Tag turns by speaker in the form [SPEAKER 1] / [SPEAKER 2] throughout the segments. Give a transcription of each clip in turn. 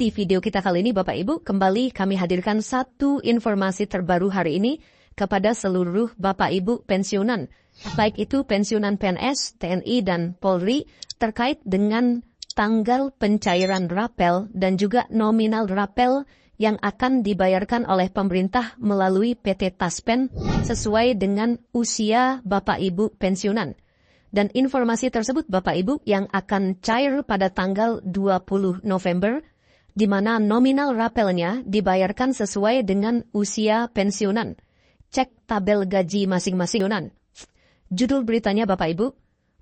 [SPEAKER 1] di video kita kali ini Bapak Ibu, kembali kami hadirkan satu informasi terbaru hari ini kepada seluruh Bapak Ibu pensiunan, baik itu pensiunan PNS, TNI, dan Polri, terkait dengan tanggal pencairan rapel dan juga nominal rapel yang akan dibayarkan oleh pemerintah melalui PT Taspen sesuai dengan usia Bapak Ibu pensiunan. Dan informasi tersebut Bapak Ibu yang akan cair pada tanggal 20 November, di mana nominal rapelnya dibayarkan sesuai dengan usia pensiunan. Cek tabel gaji masing-masing. Judul beritanya Bapak Ibu,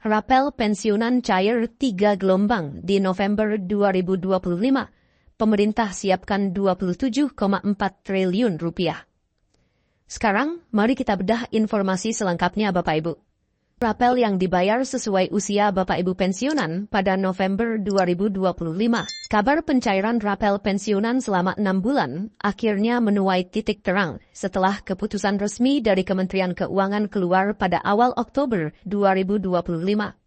[SPEAKER 1] rapel pensiunan cair 3 gelombang di November 2025. Pemerintah siapkan 27,4 triliun rupiah. Sekarang, mari kita bedah informasi selengkapnya Bapak Ibu. Rapel yang dibayar sesuai usia Bapak Ibu pensiunan pada November 2025. Kabar pencairan rapel pensiunan selama 6 bulan akhirnya menuai titik terang setelah keputusan resmi dari Kementerian Keuangan keluar pada awal Oktober 2025.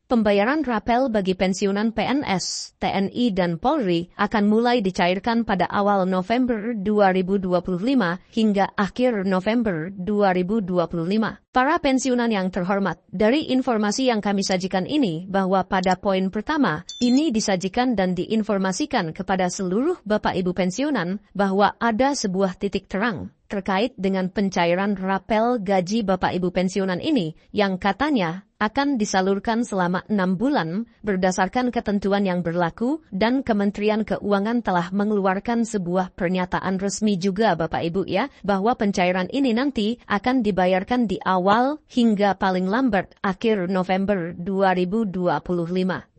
[SPEAKER 1] Pembayaran rapel bagi pensiunan PNS, TNI, dan Polri akan mulai dicairkan pada awal November 2025 hingga akhir November 2025. Para pensiunan yang terhormat, dari informasi yang kami sajikan ini bahwa pada poin pertama, ini disajikan dan diinformasikan kepada seluruh Bapak Ibu pensiunan bahwa ada sebuah titik terang terkait dengan pencairan rapel gaji Bapak Ibu pensiunan ini yang katanya akan disalurkan selama 6 bulan berdasarkan ketentuan yang berlaku dan Kementerian Keuangan telah mengeluarkan sebuah pernyataan resmi juga Bapak Ibu ya, bahwa pencairan ini nanti akan dibayarkan di awal hingga paling lambat akhir November 2025.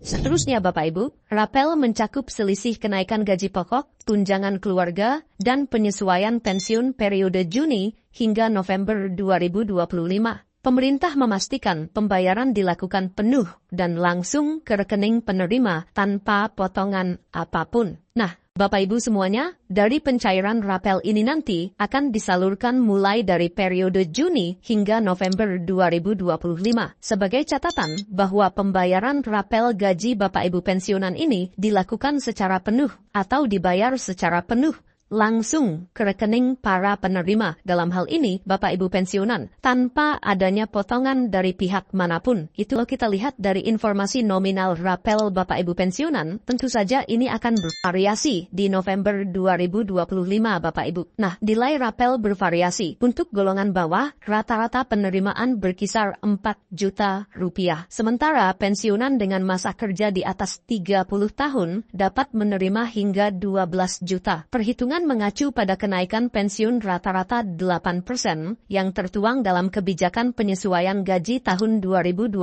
[SPEAKER 1] Seterusnya Bapak Ibu, rapel mencakup selisih kenaikan gaji pokok, tunjangan keluarga, dan penyesuaian pensiun periode Juni hingga November 2025. Pemerintah memastikan pembayaran dilakukan penuh dan langsung ke rekening penerima tanpa potongan apapun. Nah, Bapak Ibu semuanya, dari pencairan rapel ini nanti akan disalurkan mulai dari periode Juni hingga November 2025. Sebagai catatan bahwa pembayaran rapel gaji Bapak Ibu pensiunan ini dilakukan secara penuh atau dibayar secara penuh langsung ke rekening para penerima, dalam hal ini Bapak Ibu pensiunan, tanpa adanya potongan dari pihak manapun. Itu kalau kita lihat dari informasi nominal rapel Bapak Ibu pensiunan, tentu saja ini akan bervariasi di November 2025 Bapak Ibu. Nah, nilai rapel bervariasi. Untuk golongan bawah, rata-rata penerimaan berkisar 4 juta rupiah. Sementara pensiunan dengan masa kerja di atas 30 tahun dapat menerima hingga 12 juta. Perhitungan mengacu pada kenaikan pensiun rata-rata 8% yang tertuang dalam kebijakan penyesuaian gaji tahun 2025.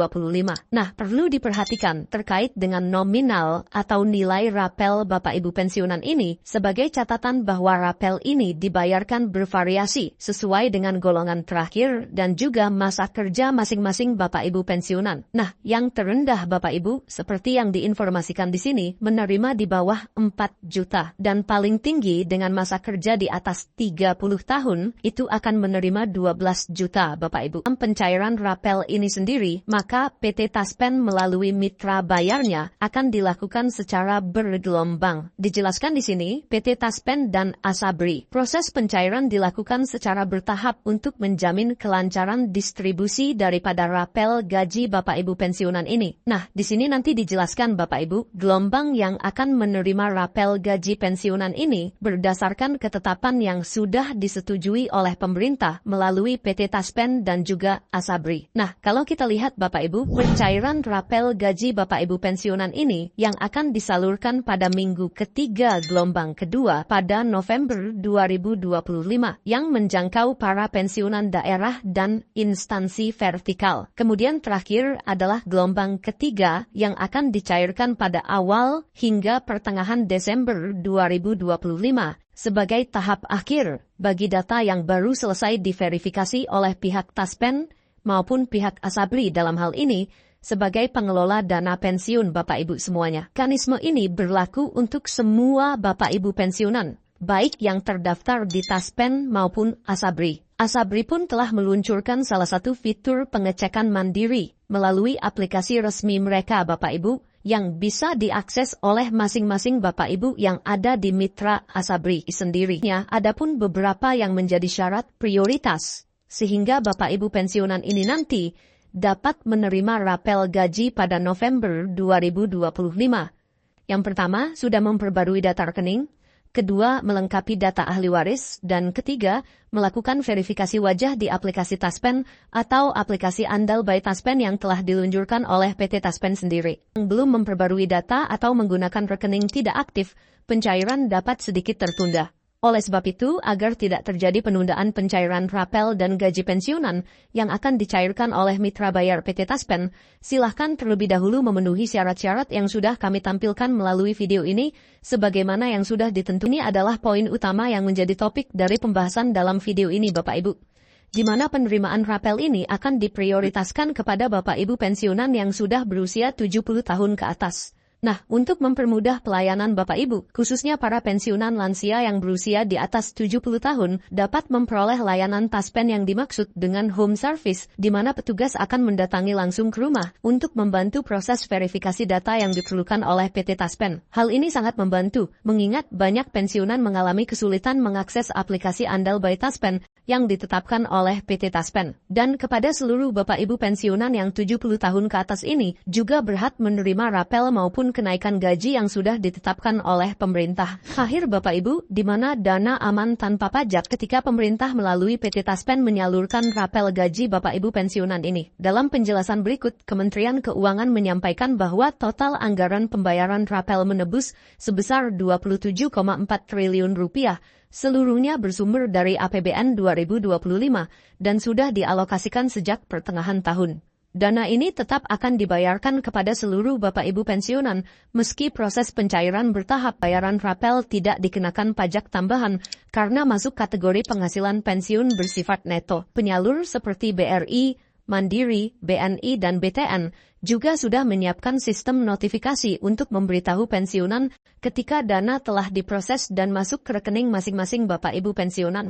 [SPEAKER 1] Nah, perlu diperhatikan terkait dengan nominal atau nilai rapel Bapak Ibu pensiunan ini sebagai catatan bahwa rapel ini dibayarkan bervariasi sesuai dengan golongan terakhir dan juga masa kerja masing-masing Bapak Ibu pensiunan. Nah, yang terendah Bapak Ibu seperti yang diinformasikan di sini menerima di bawah 4 juta dan paling tinggi dengan masa kerja di atas 30 tahun, itu akan menerima 12 juta Bapak Ibu. Dalam pencairan rapel ini sendiri, maka PT Taspen melalui mitra bayarnya akan dilakukan secara bergelombang. Dijelaskan di sini, PT Taspen dan Asabri. Proses pencairan dilakukan secara bertahap untuk menjamin kelancaran distribusi daripada rapel gaji Bapak Ibu pensiunan ini. Nah, di sini nanti dijelaskan Bapak Ibu, gelombang yang akan menerima rapel gaji pensiunan ini berdasarkan ketetapan yang sudah disetujui oleh pemerintah melalui PT Taspen dan juga Asabri. Nah, kalau kita lihat Bapak Ibu, pencairan rapel gaji Bapak Ibu pensiunan ini yang akan disalurkan pada minggu ketiga gelombang kedua pada November 2025 yang menjangkau para pensiunan daerah dan instansi vertikal. Kemudian terakhir adalah gelombang ketiga yang akan dicairkan pada awal hingga pertengahan Desember 2025 sebagai tahap akhir bagi data yang baru selesai diverifikasi oleh pihak Taspen maupun pihak Asabri dalam hal ini sebagai pengelola dana pensiun Bapak Ibu semuanya. Mekanisme ini berlaku untuk semua Bapak Ibu pensiunan, baik yang terdaftar di Taspen maupun Asabri. Asabri pun telah meluncurkan salah satu fitur pengecekan mandiri melalui aplikasi resmi mereka Bapak Ibu, yang bisa diakses oleh masing-masing Bapak Ibu yang ada di Mitra Asabri sendirinya. Adapun beberapa yang menjadi syarat prioritas, sehingga Bapak Ibu pensiunan ini nanti dapat menerima rapel gaji pada November 2025. Yang pertama, sudah memperbarui data rekening. Kedua, melengkapi data ahli waris. Dan ketiga, melakukan verifikasi wajah di aplikasi Taspen atau aplikasi andal by Taspen yang telah diluncurkan oleh PT Taspen sendiri. Yang belum memperbarui data atau menggunakan rekening tidak aktif, pencairan dapat sedikit tertunda. Oleh sebab itu, agar tidak terjadi penundaan pencairan rapel dan gaji pensiunan yang akan dicairkan oleh mitra bayar PT Taspen, silahkan terlebih dahulu memenuhi syarat-syarat yang sudah kami tampilkan melalui video ini, sebagaimana yang sudah ditentukan. Ini adalah poin utama yang menjadi topik dari pembahasan dalam video ini Bapak Ibu, di mana penerimaan rapel ini akan diprioritaskan kepada Bapak Ibu pensiunan yang sudah berusia 70 tahun ke atas. Nah, untuk mempermudah pelayanan Bapak Ibu, khususnya para pensiunan lansia yang berusia di atas 70 tahun, dapat memperoleh layanan Taspen yang dimaksud dengan home service, di mana petugas akan mendatangi langsung ke rumah untuk membantu proses verifikasi data yang diperlukan oleh PT Taspen. Hal ini sangat membantu, mengingat banyak pensiunan mengalami kesulitan mengakses aplikasi andal by Taspen yang ditetapkan oleh PT Taspen. Dan kepada seluruh Bapak Ibu pensiunan yang 70 tahun ke atas ini, juga berhak menerima rapel maupun kenaikan gaji yang sudah ditetapkan oleh pemerintah. Akhir Bapak Ibu, di mana dana aman tanpa pajak ketika pemerintah melalui PT Taspen menyalurkan rapel gaji Bapak Ibu pensiunan ini. Dalam penjelasan berikut, Kementerian Keuangan menyampaikan bahwa total anggaran pembayaran rapel menebus sebesar 27,4 triliun rupiah, seluruhnya bersumber dari APBN 2025 dan sudah dialokasikan sejak pertengahan tahun. Dana ini tetap akan dibayarkan kepada seluruh Bapak Ibu pensiunan, meski proses pencairan bertahap. Bayaran rapel tidak dikenakan pajak tambahan karena masuk kategori penghasilan pensiun bersifat neto. Penyalur seperti BRI, Mandiri, BNI, dan BTN juga sudah menyiapkan sistem notifikasi untuk memberitahu pensiunan ketika dana telah diproses dan masuk ke rekening masing-masing Bapak Ibu pensiunan.